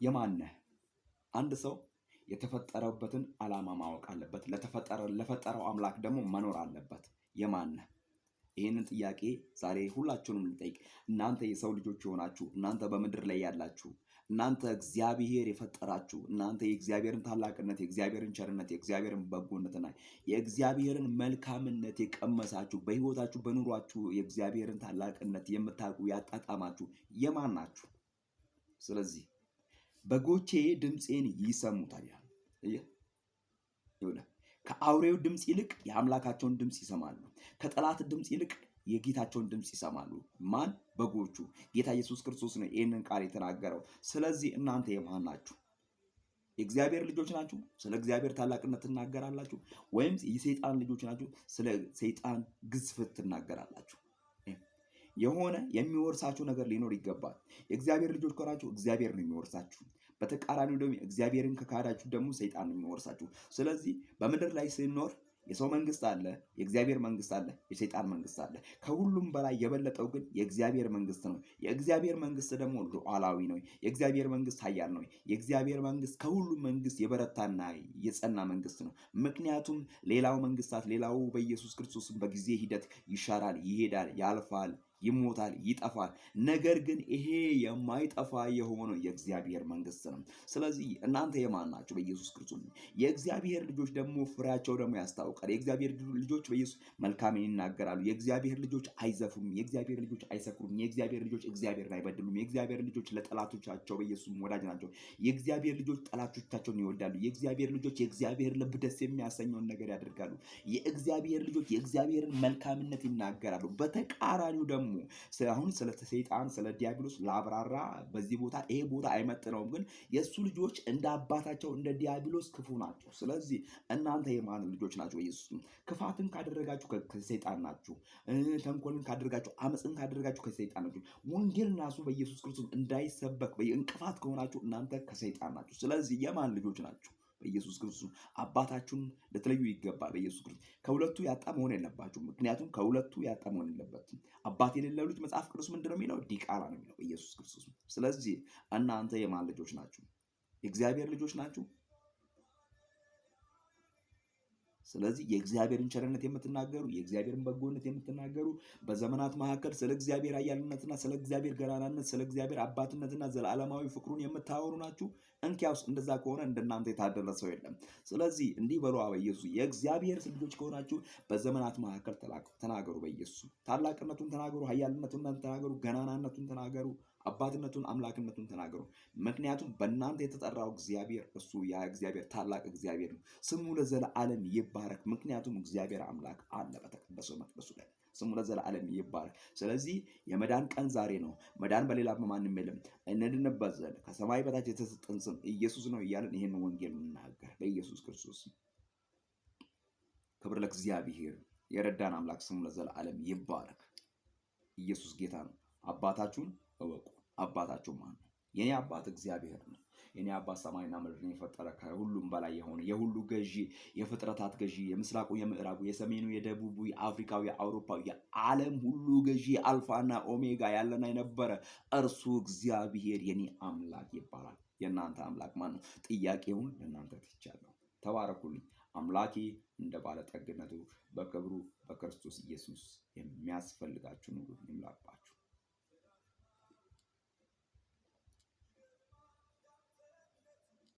የማን ነህ? አንድ ሰው የተፈጠረበትን ዓላማ ማወቅ አለበት። ለፈጠረው አምላክ ደግሞ መኖር አለበት። የማን ነህ? ይህንን ጥያቄ ዛሬ ሁላችሁንም ልጠይቅ። እናንተ የሰው ልጆች የሆናችሁ፣ እናንተ በምድር ላይ ያላችሁ፣ እናንተ እግዚአብሔር የፈጠራችሁ፣ እናንተ የእግዚአብሔርን ታላቅነት፣ የእግዚአብሔርን ቸርነት፣ የእግዚአብሔርን በጎነትና የእግዚአብሔርን መልካምነት የቀመሳችሁ፣ በሕይወታችሁ በኑሯችሁ የእግዚአብሔርን ታላቅነት የምታውቁ ያጣጣማችሁ የማን ናችሁ? ስለዚህ በጎቼ ድምፄን ይሰሙታል። ከአውሬው ድምፅ ይልቅ የአምላካቸውን ድምፅ ይሰማሉ። ከጠላት ድምፅ ይልቅ የጌታቸውን ድምፅ ይሰማሉ። ማን? በጎቹ። ጌታ ኢየሱስ ክርስቶስ ነው ይህንን ቃል የተናገረው። ስለዚህ እናንተ የማን ናችሁ? የእግዚአብሔር ልጆች ናችሁ? ስለ እግዚአብሔር ታላቅነት ትናገራላችሁ? ወይም የሰይጣን ልጆች ናችሁ? ስለ ሰይጣን ግዝፈት ትናገራላችሁ? የሆነ የሚወርሳችሁ ነገር ሊኖር ይገባል። የእግዚአብሔር ልጆች ከሆናችሁ እግዚአብሔር ነው የሚወርሳችሁ። በተቃራኒው ደግሞ እግዚአብሔርን ከካዳችሁ ደግሞ ሰይጣን ነው የሚወርሳችሁ። ስለዚህ በምድር ላይ ስንኖር የሰው መንግስት አለ፣ የእግዚአብሔር መንግስት አለ፣ የሰይጣን መንግስት አለ። ከሁሉም በላይ የበለጠው ግን የእግዚአብሔር መንግስት ነው። የእግዚአብሔር መንግስት ደግሞ ሉዓላዊ ነው። የእግዚአብሔር መንግስት ኃያል ነው። የእግዚአብሔር መንግስት ከሁሉም መንግስት የበረታና የጸና መንግስት ነው። ምክንያቱም ሌላው መንግስታት ሌላው በኢየሱስ ክርስቶስም በጊዜ ሂደት ይሻራል፣ ይሄዳል፣ ያልፋል፣ ይሞታል፣ ይጠፋል። ነገር ግን ይሄ የማይጠፋ የሆነው የእግዚአብሔር መንግስት ነው። ስለዚህ እናንተ የማን ናችሁ? በኢየሱስ ክርስቶስ የእግዚአብሔር ልጆች ደግሞ ፍሬያቸው ደግሞ ያስታውቃል። የእግዚአብሔር ልጆች በኢየሱስ መልካምን ይናገራሉ። የእግዚአብሔር ልጆች አይዘፉም። የእግዚአብሔር ልጆች አይሰክሩም። የእግዚአብሔር ልጆች እግዚአብሔርን አይበድሉም። የእግዚአብሔር ልጆች ለጠላቶቻቸው በኢየሱስ ወዳጅ ናቸው። የእግዚአብሔር ልጆች ጠላቶቻቸውን ይወዳሉ። የእግዚአብሔር ልጆች የእግዚአብሔር ልብ ደስ የሚያሰኘውን ነገር ያደርጋሉ። የእግዚአብሔር ልጆች የእግዚአብሔርን መልካምነት ይናገራሉ። በተቃራኒው ደግሞ አሁን ስለ ሰይጣን ስለ ዲያብሎስ ላብራራ በዚህ ቦታ ይሄ ቦታ አይመጥነውም። ግን የእሱ ልጆች እንደ አባታቸው እንደ ዲያብሎስ ክፉ ናቸው። ስለዚህ እናንተ የማን ልጆች ናቸው? በኢየሱስ ክፋትን ካደረጋችሁ ከሰይጣን ናችሁ። ተንኮልን ካደረጋችሁ፣ አመፅን ካደረጋችሁ ከሰይጣን ናችሁ። ወንጌል ራሱ በኢየሱስ ክርስቶስ እንዳይሰበክ እንቅፋት ከሆናችሁ እናንተ ከሰይጣን ናችሁ። ስለዚህ የማን ልጆች ናችሁ? በኢየሱስ ክርስቶስ አባታችሁን ልትለዩ ይገባል። በኢየሱስ ክርስቶስ ከሁለቱ ያጣ መሆን የለባችሁም። ምክንያቱም ከሁለቱ ያጣ መሆን የለበትም። አባት የሌለው ልጅ መጽሐፍ ቅዱስ ምንድን ነው የሚለው? ዲቃላ ነው የሚለው በኢየሱስ ክርስቶስ። ስለዚህ እናንተ የማን ልጆች ናችሁ? የእግዚአብሔር ልጆች ናችሁ። ስለዚህ የእግዚአብሔርን ቸርነት የምትናገሩ፣ የእግዚአብሔርን በጎነት የምትናገሩ፣ በዘመናት መካከል ስለ እግዚአብሔር ኃያልነትና ስለ እግዚአብሔር ገናናነት፣ ስለ እግዚአብሔር አባትነትና ዘላለማዊ ፍቅሩን የምታወሩ ናችሁ። እንኪያውስ እንደዛ ከሆነ እንደናንተ የታደለ ሰው የለም። ስለዚህ እንዲህ በሉ በኢየሱስ የእግዚአብሔር ልጆች ከሆናችሁ በዘመናት መካከል ተናገሩ። በኢየሱስ ታላቅነቱን ተናገሩ፣ ኃያልነቱን ተናገሩ፣ ገናናነቱን ተናገሩ፣ አባትነቱን አምላክነቱን ተናገሩ። ምክንያቱም በእናንተ የተጠራው እግዚአብሔር እሱ ያ እግዚአብሔር ታላቅ እግዚአብሔር ነው። ስሙ ለዘላለም ይባረክ። ምክንያቱም እግዚአብሔር አምላክ አለ በተቀደሰው መቅደሱ ላይ። ስሙ ለዘላለም ይባረክ። ስለዚህ የመዳን ቀን ዛሬ ነው። መዳን በሌላ በማንም የለም። እንድንበት ዘንድ ከሰማይ በታች የተሰጠን ስም ኢየሱስ ነው እያለን ይህን ወንጌል እንናገር በኢየሱስ ክርስቶስ። ክብር ለእግዚአብሔር። የረዳን አምላክ ስሙ ለዘላለም ይባረክ። ኢየሱስ ጌታ ነው። አባታችሁን እወቁ። አባታችሁ ማን ነው? የኔ አባት እግዚአብሔር ነው። የኔ አባት ሰማይና ምድርን የፈጠረ ከሁሉም በላይ የሆነ የሁሉ ገዢ፣ የፍጥረታት ገዢ፣ የምስራቁ፣ የምዕራቡ፣ የሰሜኑ፣ የደቡቡ፣ የአፍሪካው፣ የአውሮፓው፣ የዓለም ሁሉ ገዢ አልፋና ኦሜጋ ያለና የነበረ እርሱ እግዚአብሔር የኔ አምላክ ይባላል። የእናንተ አምላክ ማን ነው? ጥያቄውን ለእናንተ ትቻለሁ። ተባረኩልኝ። አምላኬ እንደ ባለጠግነቱ በክብሩ በክርስቶስ ኢየሱስ የሚያስፈልጋችሁን ሁሉ ይምላባችሁ።